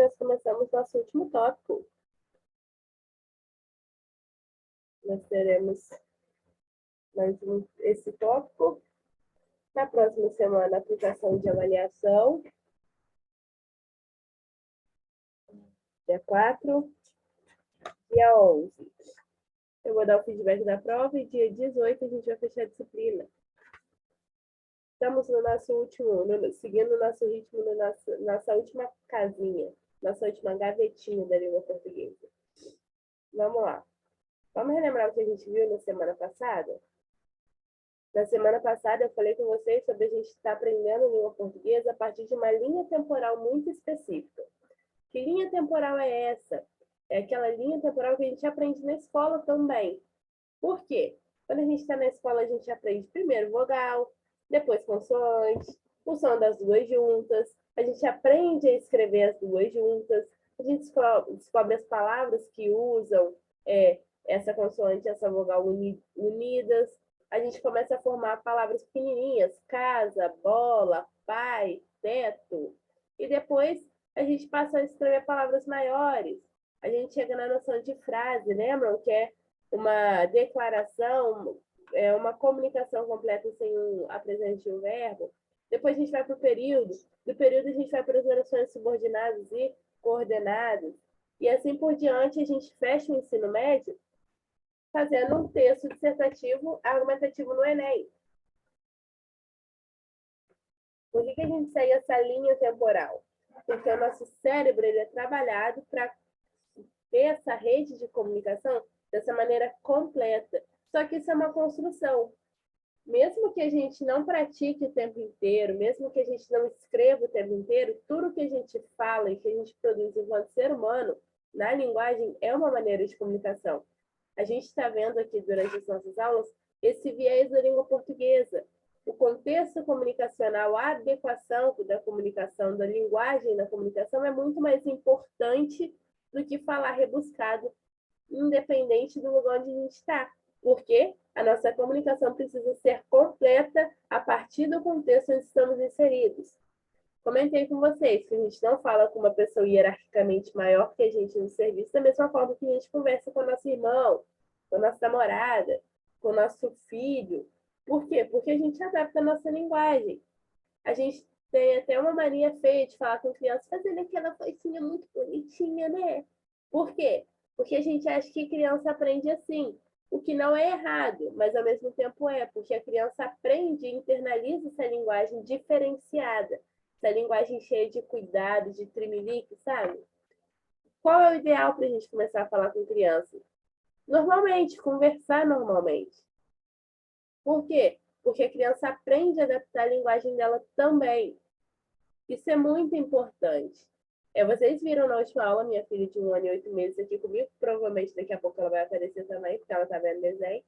nós começamos nosso último tópico. Nós teremos mais esse tópico. Na próxima semana, aplicação de avaliação. Dia 4. Dia 11. Eu vou dar o feedback da prova e dia 18 a gente vai fechar a disciplina. Estamos no nosso último, seguindo o nosso ritmo, nossa última casinha, nossa última gavetinha da língua portuguesa. Vamos lá. Vamos relembrar o que a gente viu na semana passada? Na semana passada eu falei com vocês sobre a gente estar aprendendo língua portuguesa a partir de uma linha temporal muito específica. Que linha temporal é essa? É aquela linha temporal que a gente aprende na escola também. Por quê? Quando a gente está na escola, a gente aprende primeiro vogal, depois consoante, o som das duas juntas, a gente aprende a escrever as duas juntas, a gente descobre as palavras que usam essa consoante e essa vogal unidas, a gente começa a formar palavras pequenininhas, casa, bola, pai, teto, e depois a gente passa a escrever palavras maiores, a gente chega na noção de frase, lembram que é uma declaração, uma comunicação completa sem a presença de um verbo. Depois a gente vai para o período. Do período a gente vai para as orações subordinadas e coordenadas. E assim por diante a gente fecha o ensino médio fazendo um texto dissertativo argumentativo no Enem. Por que a gente segue essa linha temporal? Porque o nosso cérebro ele é trabalhado para ter essa rede de comunicação dessa maneira completa. Só que isso é uma construção. Mesmo que a gente não pratique o tempo inteiro, mesmo que a gente não escreva o tempo inteiro, tudo que a gente fala e que a gente produz enquanto ser humano, na linguagem, é uma maneira de comunicação. A gente está vendo aqui durante as nossas aulas esse viés da língua portuguesa. O contexto comunicacional, a adequação da comunicação, da linguagem na comunicação é muito mais importante do que falar rebuscado, independente do lugar onde a gente está. Porque a nossa comunicação precisa ser completa a partir do contexto onde estamos inseridos. Comentei com vocês que a gente não fala com uma pessoa hierarquicamente maior que a gente no serviço, da mesma forma que a gente conversa com o nosso irmão, com a nossa namorada, com o nosso filho. Por quê? Porque a gente adapta a nossa linguagem. A gente tem até uma mania feia de falar com criança, fazendo aquela vozinha muito bonitinha, né? Por quê? Porque a gente acha que criança aprende assim, o que não é errado, mas ao mesmo tempo porque a criança aprende e internaliza essa linguagem diferenciada, essa linguagem cheia de cuidado, de trimelique, sabe? Qual é o ideal para a gente começar a falar com criança? Normalmente, conversar normalmente. Por quê? Porque a criança aprende a adaptar a linguagem dela também. Isso é muito importante. Vocês viram na última aula minha filha de 1 ano e 8 meses aqui comigo, provavelmente daqui a pouco ela vai aparecer também, porque ela está vendo desenho.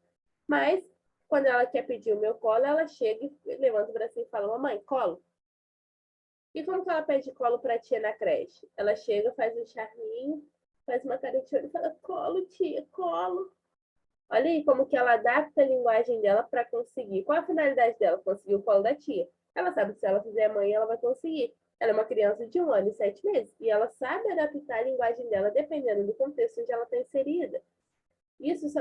Mas, quando ela quer pedir o meu colo, ela chega e levanta o bracinho e fala, mamãe, colo. E como que ela pede colo para a tia na creche? Ela chega, faz um charminho, faz uma cara de olho e fala, colo, tia, colo. Olha aí como que ela adapta a linguagem dela para conseguir. Qual a finalidade dela? Conseguir o colo da tia. Ela sabe que se ela fizer mãe, ela vai conseguir. Ela é uma criança de 1 ano e 7 meses. E ela sabe adaptar a linguagem dela dependendo do contexto onde ela está inserida. Esses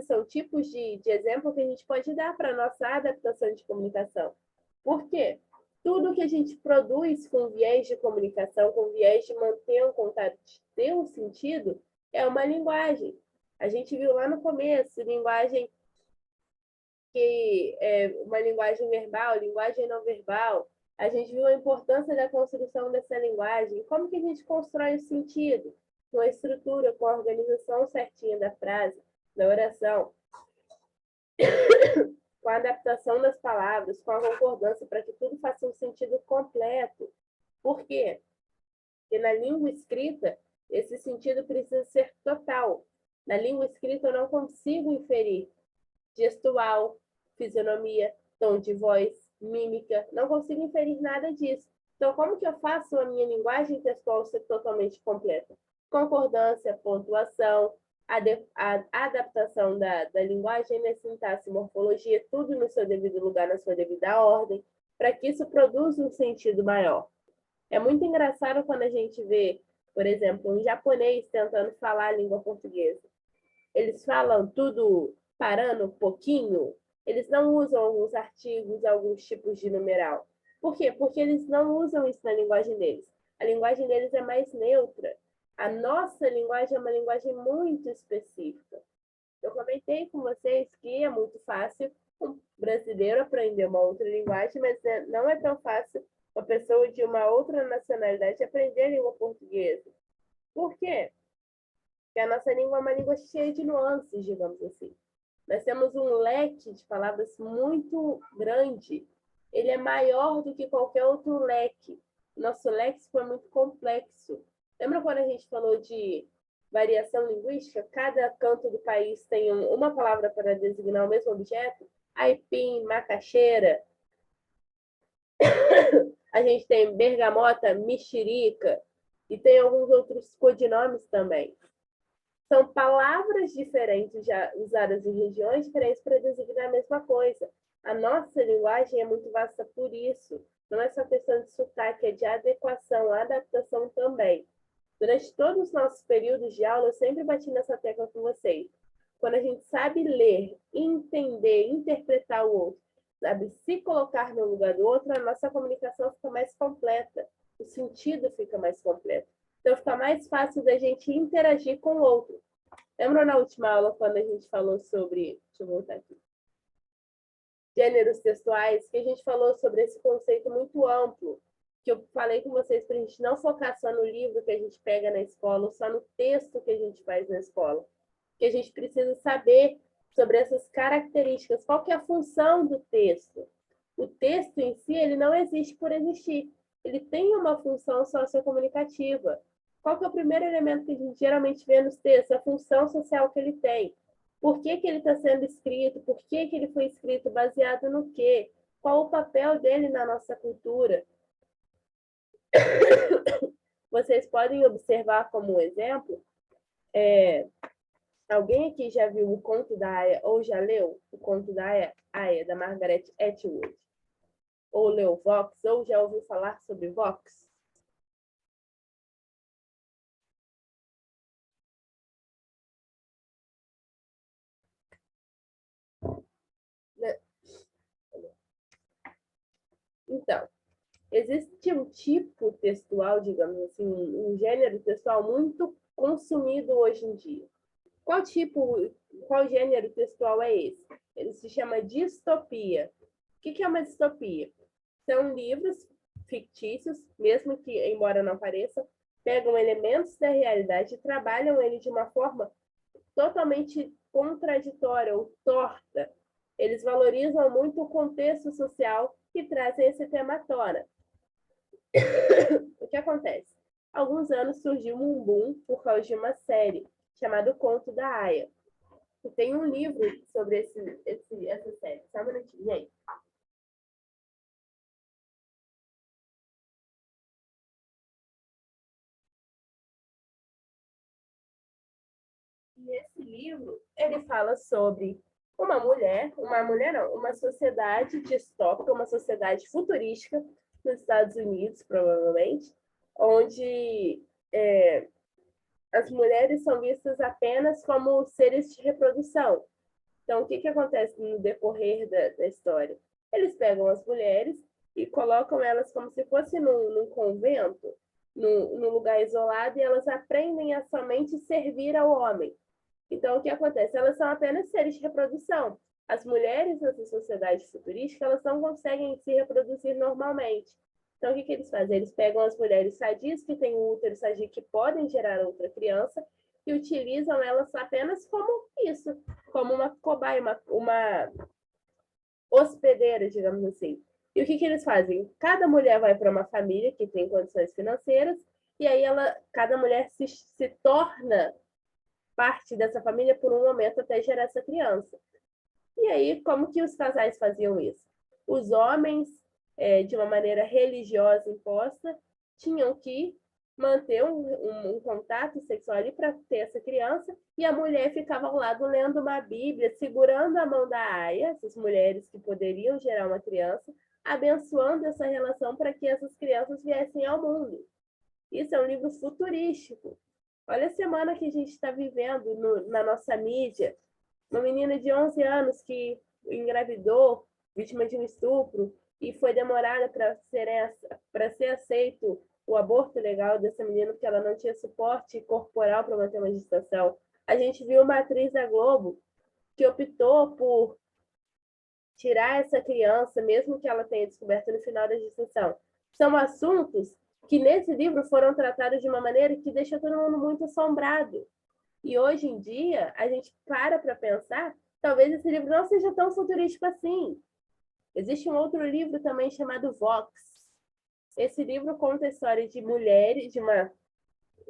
são tipos de exemplo que a gente pode dar para a nossa adaptação de comunicação. Por quê? Tudo que a gente produz com viés de comunicação, com viés de manter um contato, de ter um sentido, é uma linguagem. A gente viu lá no começo, linguagem que é uma linguagem verbal, linguagem não verbal. A gente viu a importância da construção dessa linguagem. Como que a gente constrói o sentido? Com a estrutura, com a organização certinha da frase, da oração. Com a adaptação das palavras, com a concordância, para que tudo faça um sentido completo. Por quê? Porque na língua escrita, esse sentido precisa ser total. Na língua escrita, eu não consigo inferir gestual, fisionomia, tom de voz, mímica, não consigo inferir nada disso. Então, como que eu faço a minha linguagem textual ser totalmente completa? Concordância, pontuação, a adaptação da linguagem, né, sintaxe, morfologia, tudo no seu devido lugar, na sua devida ordem, para que isso produza um sentido maior. É muito engraçado quando a gente vê, por exemplo, um japonês tentando falar a língua portuguesa. Eles falam tudo parando um pouquinho, eles não usam alguns artigos, alguns tipos de numeral. Por quê? Porque eles não usam isso na linguagem deles. A linguagem deles é mais neutra. A nossa linguagem é uma linguagem muito específica. Eu comentei com vocês que é muito fácil um brasileiro aprender uma outra linguagem, mas não é tão fácil uma pessoa de uma outra nacionalidade aprender a língua portuguesa. Por quê? Porque a nossa língua é uma língua cheia de nuances, digamos assim. Nós temos um leque de palavras muito grande. Ele é maior do que qualquer outro leque. Nosso léxico é muito complexo. Lembra quando a gente falou de variação linguística? Cada canto do país tem uma palavra para designar o mesmo objeto? Aipim, macaxeira. A gente tem bergamota, mexerica. E tem alguns outros codinomes também. São palavras diferentes já usadas em regiões diferentes para designar a mesma coisa. A nossa linguagem é muito vasta por isso. Não é só questão de sotaque, é de adequação, adaptação também. Durante todos os nossos períodos de aula, eu sempre bati nessa tecla com vocês. Quando a gente sabe ler, entender, interpretar o outro, sabe se colocar no lugar do outro, a nossa comunicação fica mais completa. O sentido fica mais completo. Então, fica mais fácil da gente interagir com o outro. Lembra na última aula, quando a gente falou sobre... Deixa eu voltar aqui. Gêneros textuais, que a gente falou sobre esse conceito muito amplo, que eu falei com vocês para a gente não focar só no livro que a gente pega na escola, ou só no texto que a gente faz na escola. Que a gente precisa saber sobre essas características. Qual que é a função do texto? O texto em si, ele não existe por existir. Ele tem uma função sociocomunicativa. Qual que é o primeiro elemento que a gente geralmente vê nos textos? A função social que ele tem. Por que ele está sendo escrito? Por que ele foi escrito? Baseado no quê? Qual o papel dele na nossa cultura? Vocês podem observar como um exemplo, alguém aqui já viu o Conto da Aia ou já leu o Conto da Aia, da Margaret Atwood? Ou leu Vox, ou já ouviu falar sobre Vox? Então, existe um tipo textual, digamos assim, um gênero textual muito consumido hoje em dia. Qual gênero textual é esse? Ele se chama distopia. O que é uma distopia? São livros fictícios, mesmo que, embora não pareça, pegam elementos da realidade e trabalham ele de uma forma totalmente contraditória ou torta. Eles valorizam muito o contexto social e trazem esse tema à tona. O que acontece? Há alguns anos surgiu um boom por causa de uma série chamada Conto da Aia. E tem um livro sobre essa série. Só um minutinho, aí. E esse livro, ele fala sobre uma mulher não, uma sociedade distópica, uma sociedade futurística nos Estados Unidos, provavelmente, onde as mulheres são vistas apenas como seres de reprodução. Então, o que acontece no decorrer da história? Eles pegam as mulheres e colocam elas como se fosse num convento, num lugar isolado, e elas aprendem a somente servir ao homem. Então, o que acontece? Elas são apenas seres de reprodução. As mulheres nessa sociedade futurística, elas não conseguem se reproduzir normalmente. Então, o que eles fazem? Eles pegam as mulheres sadias que têm um útero sadio que podem gerar outra criança e utilizam elas apenas como isso, como uma cobaia, uma hospedeira, digamos assim. E o que eles fazem? Cada mulher vai para uma família que tem condições financeiras e aí cada mulher se torna parte dessa família por um momento até gerar essa criança. E aí, como que os casais faziam isso? Os homens, de uma maneira religiosa imposta, tinham que manter um contato sexual ali para ter essa criança, e a mulher ficava ao lado lendo uma Bíblia, segurando a mão da aia, essas mulheres que poderiam gerar uma criança, abençoando essa relação para que essas crianças viessem ao mundo. Isso é um livro futurístico. Olha a semana que a gente está vivendo na nossa mídia. Uma menina de 11 anos que engravidou, vítima de um estupro, e foi demorada para ser aceito o aborto legal dessa menina, porque ela não tinha suporte corporal para manter uma gestação. A gente viu uma atriz da Globo que optou por tirar essa criança, mesmo que ela tenha descoberto no final da gestação. São assuntos que nesse livro foram tratados de uma maneira que deixa todo mundo muito assombrado. E hoje em dia, a gente para pensar, talvez esse livro não seja tão futurístico assim. Existe um outro livro também chamado Vox. Esse livro conta a história de mulheres,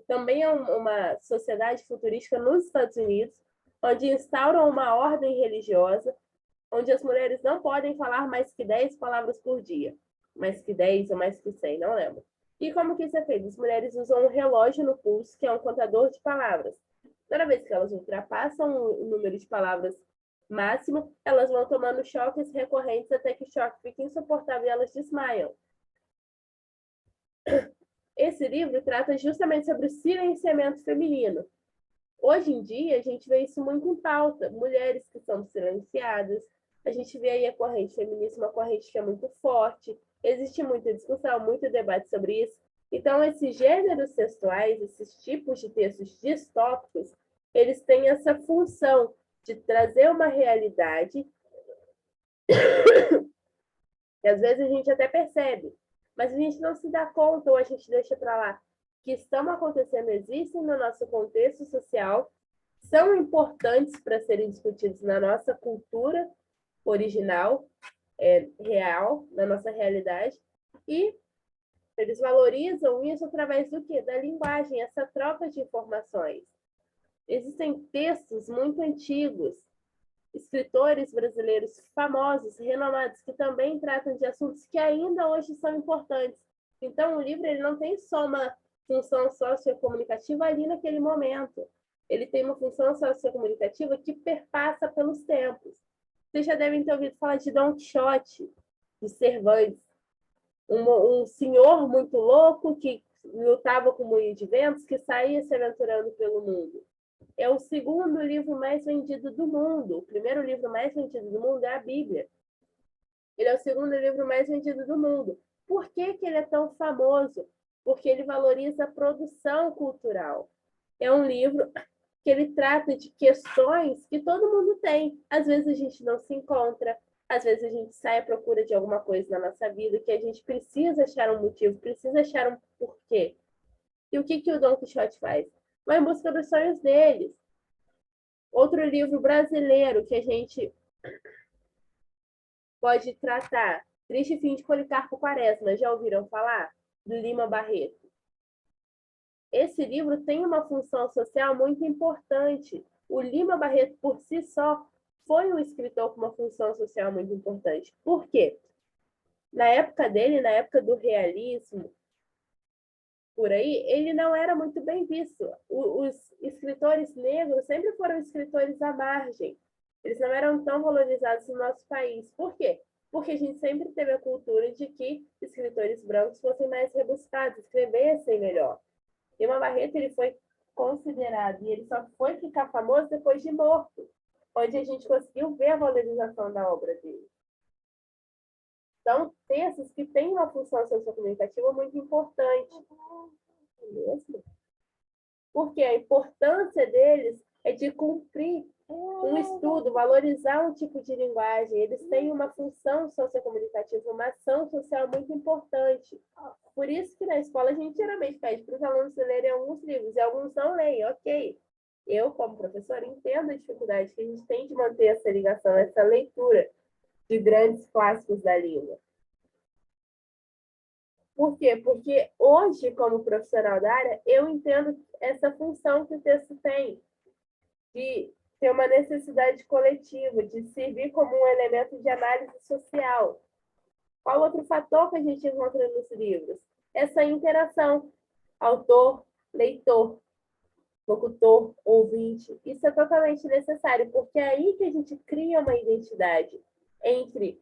também é uma sociedade futurística nos Estados Unidos, onde instauram uma ordem religiosa, onde as mulheres não podem falar mais que 10 palavras por dia. Mais que 10 ou mais que 100, não lembro. E como que isso é feito? As mulheres usam um relógio no pulso, que é um contador de palavras. Toda vez que elas ultrapassam o número de palavras máximo, elas vão tomando choques recorrentes até que o choque fica insuportável e elas desmaiam. Esse livro trata justamente sobre o silenciamento feminino. Hoje em dia, a gente vê isso muito em pauta. Mulheres que são silenciadas. A gente vê aí a corrente feminista, uma corrente que é muito forte. Existe muita discussão, muito debate sobre isso. Então, esses gêneros textuais, esses tipos de textos distópicos, eles têm essa função de trazer uma realidade que às vezes a gente até percebe, mas a gente não se dá conta ou a gente deixa para lá, que estão acontecendo, existem no nosso contexto social, são importantes para serem discutidos na nossa cultura original, real, na nossa realidade, e eles valorizam isso através do quê? Da linguagem, essa troca de informações. Existem textos muito antigos, escritores brasileiros famosos, renomados, que também tratam de assuntos que ainda hoje são importantes. Então, o livro ele não tem só uma função sociocomunicativa ali naquele momento. Ele tem uma função sociocomunicativa que perpassa pelos tempos. Vocês já devem ter ouvido falar de Dom Quixote, de Cervantes. Um senhor muito louco que lutava com moinho de ventos, que saía se aventurando pelo mundo. É o segundo livro mais vendido do mundo. O primeiro livro mais vendido do mundo é a Bíblia. Ele é o segundo livro mais vendido do mundo. Por que ele é tão famoso? Porque ele valoriza a produção cultural. É um livro que ele trata de questões que todo mundo tem. Às vezes a gente não se encontra, às vezes a gente sai à procura de alguma coisa na nossa vida que a gente precisa achar um motivo, precisa achar um porquê. E o que o Dom Quixote faz? Vai em busca dos sonhos deles. Outro livro brasileiro que a gente pode tratar, Triste Fim de Policarpo Quaresma, já ouviram falar? Do Lima Barreto. Esse livro tem uma função social muito importante. O Lima Barreto, por si só, foi um escritor com uma função social muito importante. Por quê? Na época dele, na época do realismo, por aí, ele não era muito bem visto. Os escritores negros sempre foram escritores à margem. Eles não eram tão valorizados no nosso país. Por quê? Porque a gente sempre teve a cultura de que escritores brancos fossem mais rebuscados, escrevessem melhor. Lima Barreto ele foi considerado, e ele só foi ficar famoso depois de morto, onde a gente conseguiu ver a valorização da obra dele. São textos que têm uma função sociocomunicativa muito importante. Mesmo? Porque a importância deles é de cumprir um estudo, valorizar um tipo de linguagem. Eles têm uma função sociocomunicativa, uma ação social muito importante. Por isso que na escola a gente geralmente pede para os alunos lerem alguns livros, e alguns não leem, ok. Eu, como professora, entendo a dificuldade que a gente tem de manter essa ligação, essa leitura de grandes clássicos da língua. Por quê? Porque hoje, como profissional da área, eu entendo essa função que o texto tem, de ter uma necessidade coletiva, de servir como um elemento de análise social. Qual outro fator que a gente encontra nos livros? Essa interação autor-leitor, locutor, ouvinte. Isso é totalmente necessário, porque é aí que a gente cria uma identidade entre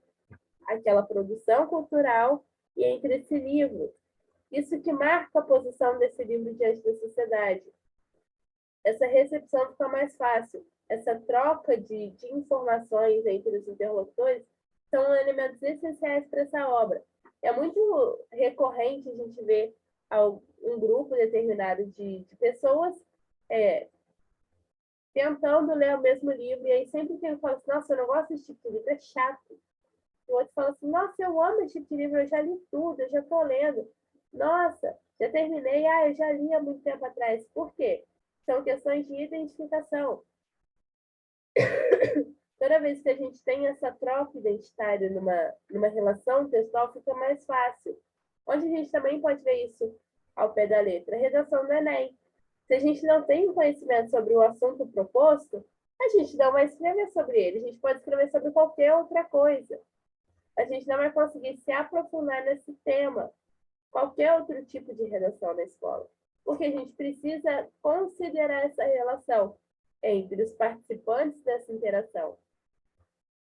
aquela produção cultural e entre esse livro. Isso que marca a posição desse livro diante da sociedade. Essa recepção fica mais fácil. Essa troca de informações entre os interlocutores são elementos essenciais para essa obra. É muito recorrente a gente ver um grupo determinado de pessoas tentando ler o mesmo livro, e aí sempre tem um que fala assim, nossa, eu não gosto desse tipo de livro, é chato. O outro fala assim, nossa, eu amo esse tipo de livro, eu já li tudo, eu já estou lendo. Nossa, já terminei, eu já li há muito tempo atrás. Por quê? São questões de identificação. Toda vez que a gente tem essa troca identitária numa relação textual, fica mais fácil. Onde a gente também pode ver isso ao pé da letra. A redação do Enem. Se a gente não tem conhecimento sobre o assunto proposto, a gente não vai escrever sobre ele. A gente pode escrever sobre qualquer outra coisa. A gente não vai conseguir se aprofundar nesse tema, qualquer outro tipo de redação na escola. Porque a gente precisa considerar essa relação entre os participantes dessa interação.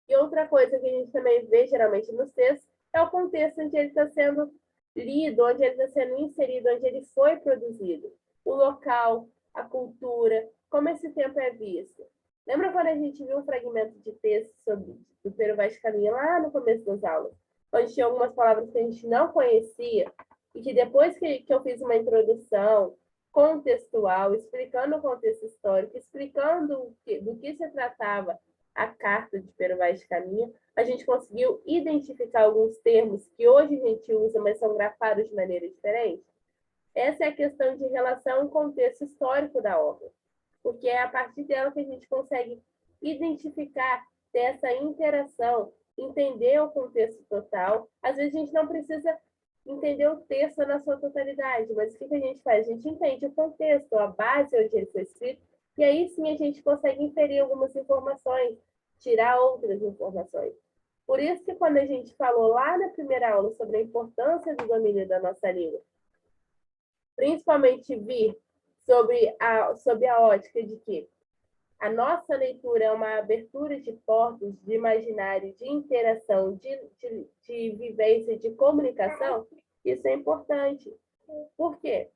E outra coisa que a gente também vê geralmente nos textos é o contexto onde ele está sendo lido, onde ele está sendo inserido, onde ele foi produzido. O local, a cultura, como esse tempo é visto. Lembra quando a gente viu um fragmento de texto do Pero Vaz de Caminha lá no começo das aulas? Onde tinha algumas palavras que a gente não conhecia e que depois que eu fiz uma introdução contextual, explicando o contexto histórico, explicando do que se tratava a carta de Pero Vaz de Caminha, a gente conseguiu identificar alguns termos que hoje a gente usa, mas são grafados de maneira diferente. Essa é a questão de relação e contexto histórico da obra, porque é a partir dela que a gente consegue identificar, ter essa interação, entender o contexto total. Às vezes a gente não precisa entender o texto na sua totalidade, mas o que a gente faz? A gente entende o contexto, a base onde ele foi escrito, e aí sim a gente consegue inferir algumas informações, tirar outras informações. Por isso que quando a gente falou lá na primeira aula sobre a importância do domínio da nossa língua, principalmente vir sobre a ótica de que a nossa leitura é uma abertura de portas, de imaginário, de interação, de vivência, de comunicação, isso é importante. Por quê?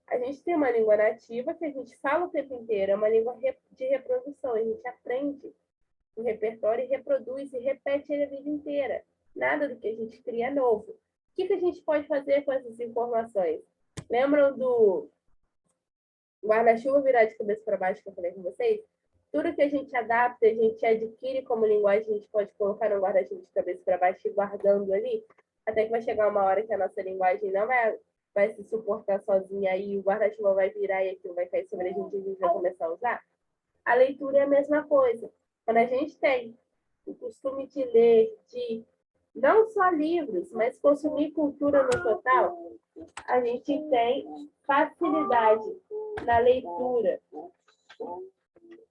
A gente tem uma língua nativa que a gente fala o tempo inteiro, é uma língua de reprodução, a gente aprende o repertório e reproduz e repete ele a vida inteira. Nada do que a gente cria é novo. O que a gente pode fazer com essas informações? Lembram do guarda-chuva virar de cabeça para baixo que eu falei com vocês? Tudo que a gente adapta, a gente adquire como linguagem, a gente pode colocar no guarda-chuva de cabeça para baixo e guardando ali, até que vai chegar uma hora que a nossa linguagem não vai se suportar sozinha, aí o guarda-chuva vai virar e aquilo vai cair sobre a gente vai começar a usar. A leitura é a mesma coisa. Quando a gente tem o costume de ler, de não só livros, mas consumir cultura no total, a gente tem facilidade na leitura.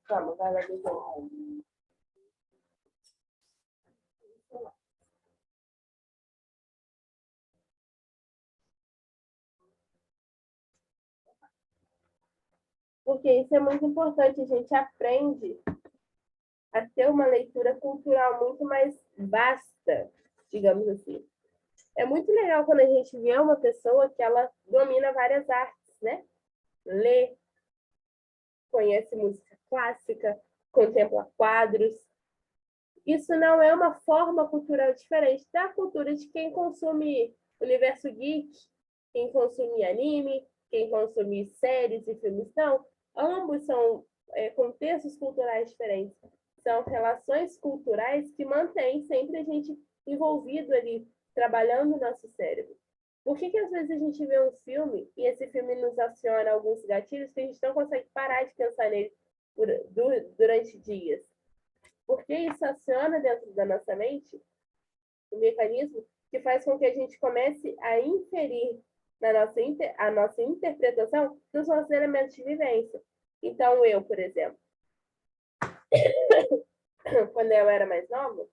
Vamos, vai lá, desenho. Porque isso é muito importante, a gente aprende a ter uma leitura cultural muito mais vasta, digamos assim. É muito legal quando a gente vê uma pessoa que ela domina várias artes, né? Lê, conhece música clássica, contempla quadros. Isso não é uma forma cultural diferente da cultura de quem consome universo geek, quem consome anime, quem consome séries e filmes. Não, ambos são contextos culturais diferentes. São relações culturais que mantêm sempre a gente envolvido ali, trabalhando o nosso cérebro. Por que às vezes a gente vê um filme e esse filme nos aciona alguns gatilhos que a gente não consegue parar de pensar nele durante dias? Porque isso aciona dentro da nossa mente um mecanismo que faz com que a gente comece a inferir a nossa interpretação dos nossos elementos de vivência. Então, eu, por exemplo, quando eu era mais nova,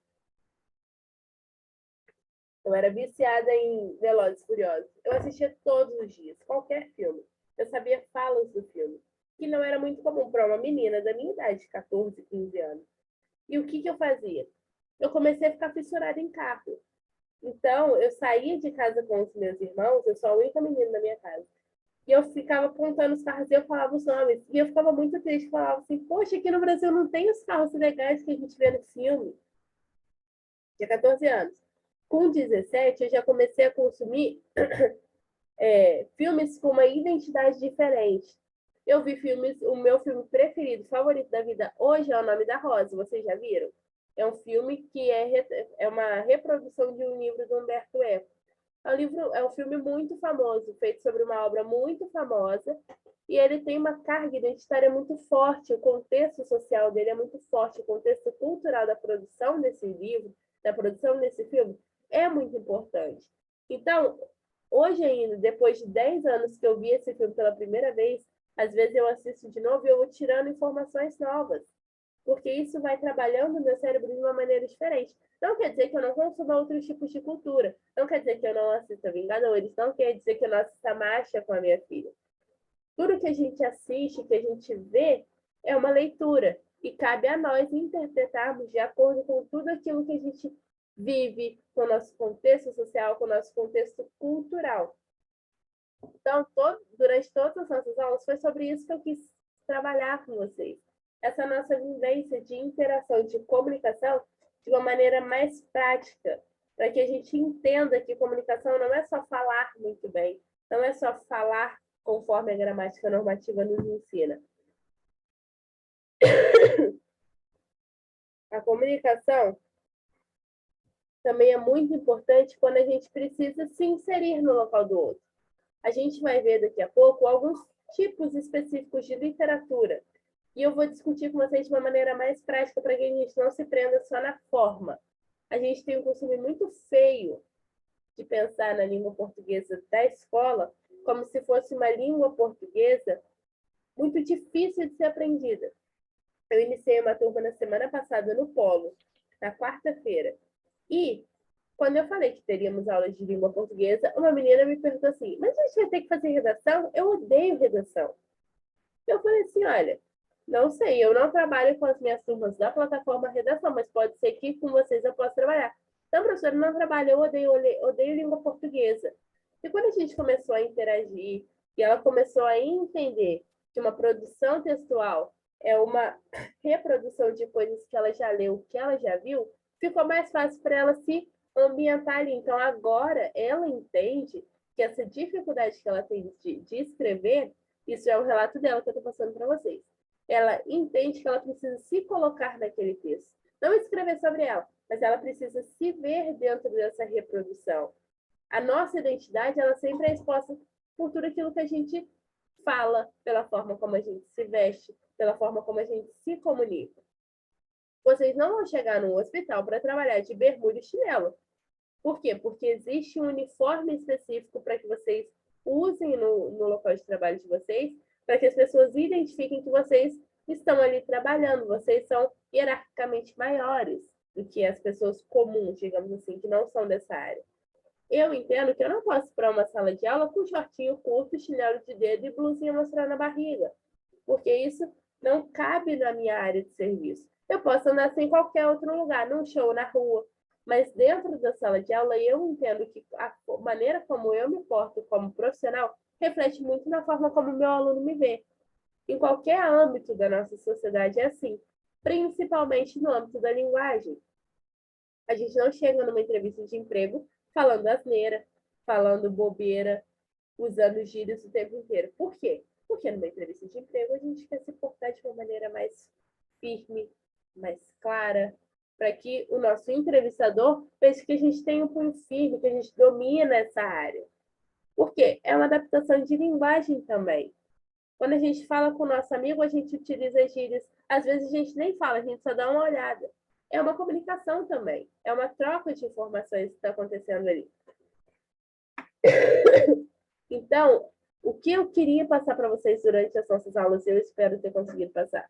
eu era viciada em Velozes e Furiosos. Eu assistia todos os dias, qualquer filme. Eu sabia falas do filme, que não era muito comum para uma menina da minha idade, de 14, 15 anos. E o que eu fazia? Eu comecei a ficar fissurada em carro. Então, eu saía de casa com os meus irmãos, eu sou a única menina da minha casa. E eu ficava apontando os carros e eu falava os nomes. E eu ficava muito triste, falava assim, poxa, aqui no Brasil não tem os carros legais que a gente vê no filme. Tinha 14 anos. Com 17, eu já comecei a consumir filmes com uma identidade diferente. Eu vi filmes, o meu filme preferido, favorito da vida hoje é O Nome da Rosa. Vocês já viram? É um filme que é uma reprodução de um livro do Humberto Eco. É um filme muito famoso, feito sobre uma obra muito famosa, e ele tem uma carga identitária muito forte, o contexto social dele é muito forte, o contexto cultural da produção desse livro, da produção desse filme, é muito importante. Então, hoje ainda, depois de 10 anos que eu vi esse filme pela primeira vez, às vezes eu assisto de novo e eu vou tirando informações novas, porque isso vai trabalhando o meu cérebro de uma maneira diferente. Não quer dizer que eu não consuma outros tipos de cultura. Não quer dizer que eu não assista Vingadores. Não quer dizer que eu não assista Marcha com a minha filha. Tudo que a gente assiste, que a gente vê, é uma leitura. E cabe a nós interpretarmos de acordo com tudo aquilo que a gente vive, com o nosso contexto social, com o nosso contexto cultural. Então, durante todas as nossas aulas, foi sobre isso que eu quis trabalhar com vocês. Essa nossa vivência de interação, de comunicação, de uma maneira mais prática, para que a gente entenda que comunicação não é só falar muito bem, não é só falar conforme a gramática normativa nos ensina. A comunicação também é muito importante quando a gente precisa se inserir no local do outro. A gente vai ver daqui a pouco alguns tipos específicos de literatura. E eu vou discutir com vocês de uma maneira mais prática para que a gente não se prenda só na forma. A gente tem um costume muito feio de pensar na língua portuguesa da escola como se fosse uma língua portuguesa muito difícil de ser aprendida. Eu iniciei uma turma na semana passada no Polo, na quarta-feira. E quando eu falei que teríamos aulas de língua portuguesa, uma menina me perguntou assim, mas a gente vai ter que fazer redação? Eu odeio redação. Eu falei assim, olha, não sei, eu não trabalho com as minhas turmas da plataforma redação, mas pode ser que com vocês eu possa trabalhar. Então, professora, não trabalho, eu odeio língua portuguesa. E quando a gente começou a interagir e ela começou a entender que uma produção textual é uma reprodução de coisas que ela já leu, que ela já viu, ficou mais fácil para ela se ambientar ali. Então, agora ela entende que essa dificuldade que ela tem de escrever, isso é um relato dela que eu estou passando para vocês. Ela entende que ela precisa se colocar naquele texto. Não escrever sobre ela, mas ela precisa se ver dentro dessa reprodução. A nossa identidade, ela sempre é exposta por tudo aquilo que a gente fala, pela forma como a gente se veste, pela forma como a gente se comunica. Vocês não vão chegar num hospital para trabalhar de bermuda e chinelo. Por quê? Porque existe um uniforme específico para que vocês usem no local de trabalho de vocês, para que as pessoas identifiquem que vocês estão ali trabalhando, vocês são hierarquicamente maiores do que as pessoas comuns, digamos assim, que não são dessa área. Eu entendo que eu não posso ir para uma sala de aula com shortinho curto, chinelo de dedo e blusinha mostrando a barriga, porque isso não cabe na minha área de serviço. Eu posso andar assim em qualquer outro lugar, num show, na rua, mas dentro da sala de aula eu entendo que a maneira como eu me porto como profissional reflete muito na forma como o meu aluno me vê. Em qualquer âmbito da nossa sociedade é assim, principalmente no âmbito da linguagem. A gente não chega numa entrevista de emprego falando asneira, falando bobeira, usando gírias o tempo inteiro. Por quê? Porque numa entrevista de emprego a gente quer se portar de uma maneira mais firme, mais clara, para que o nosso entrevistador pense que a gente tem um punho firme, que a gente domina essa área. Por quê? É uma adaptação de linguagem também. Quando a gente fala com o nosso amigo, a gente utiliza gírias. Às vezes a gente nem fala, a gente só dá uma olhada. É uma comunicação também. É uma troca de informações que está acontecendo ali. Então, o que eu queria passar para vocês durante as nossas aulas, eu espero ter conseguido passar.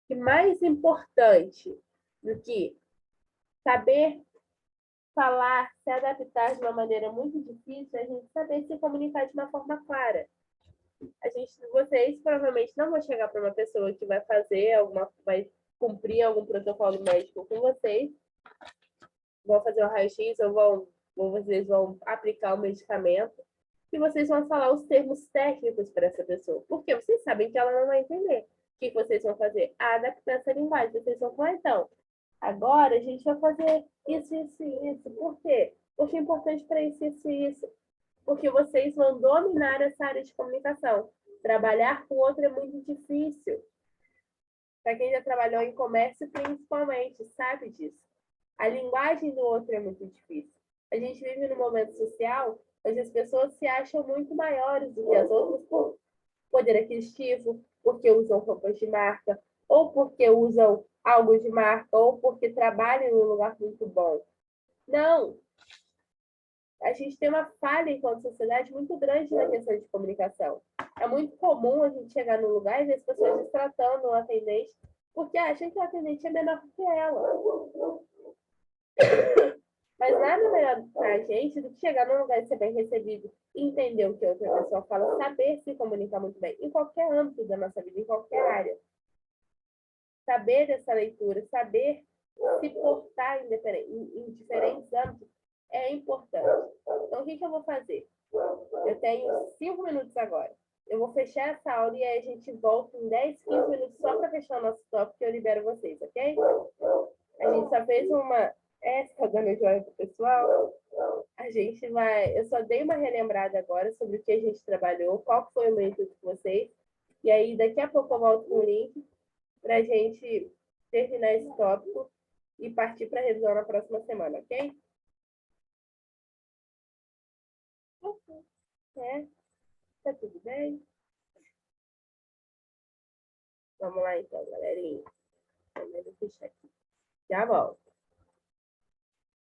Que mais importante do que saber falar, se adaptar de uma maneira muito difícil, é a gente saber se comunicar de uma forma clara. Vocês provavelmente não vão chegar para uma pessoa que vai cumprir algum protocolo médico com vocês vão fazer o raio-x ou vocês vão aplicar o medicamento e vocês vão falar os termos técnicos para essa pessoa. Porque vocês sabem que ela não vai entender. O que vocês vão fazer? Adaptar essa linguagem. Vocês vão falar, então, agora a gente vai fazer isso, isso e isso. Por quê? Porque é importante para isso, isso e isso. Porque vocês vão dominar essa área de comunicação. Trabalhar com o outro é muito difícil. Para quem já trabalhou em comércio, principalmente, sabe disso. A linguagem do outro é muito difícil. A gente vive num momento social onde as pessoas se acham muito maiores do que as outras por poder aquisitivo, porque usam roupas de marca, ou porque usam algo de marca, ou porque trabalham em um lugar muito bom. Não! A gente tem uma falha enquanto sociedade muito grande na questão de comunicação. É muito comum a gente chegar num lugar e ver as pessoas destratando o atendente porque acham que o atendente é menor que ela. Mas nada melhor para a gente do que chegar num lugar e ser bem recebido, entender o que a outra pessoa fala, saber se comunicar muito bem, em qualquer âmbito da nossa vida, em qualquer área. Saber dessa leitura, saber se portar em diferentes âmbitos é importante. Então, o que eu vou fazer? Eu tenho 5 minutos agora. Eu vou fechar essa aula e aí a gente volta em 10, 15 minutos só para fechar o nosso tópico que eu libero vocês, ok? A gente só fez uma... Tá dando joia pro pessoal? A gente vai... Eu só dei uma relembrada agora sobre o que a gente trabalhou, qual foi o meu intuito com vocês. E aí, daqui a pouco eu volto com o link para a gente terminar esse tópico e partir para a revisão na próxima semana, ok? É, tá tudo bem? Vamos lá então, galerinha. Vamos fechar aqui. Já volto.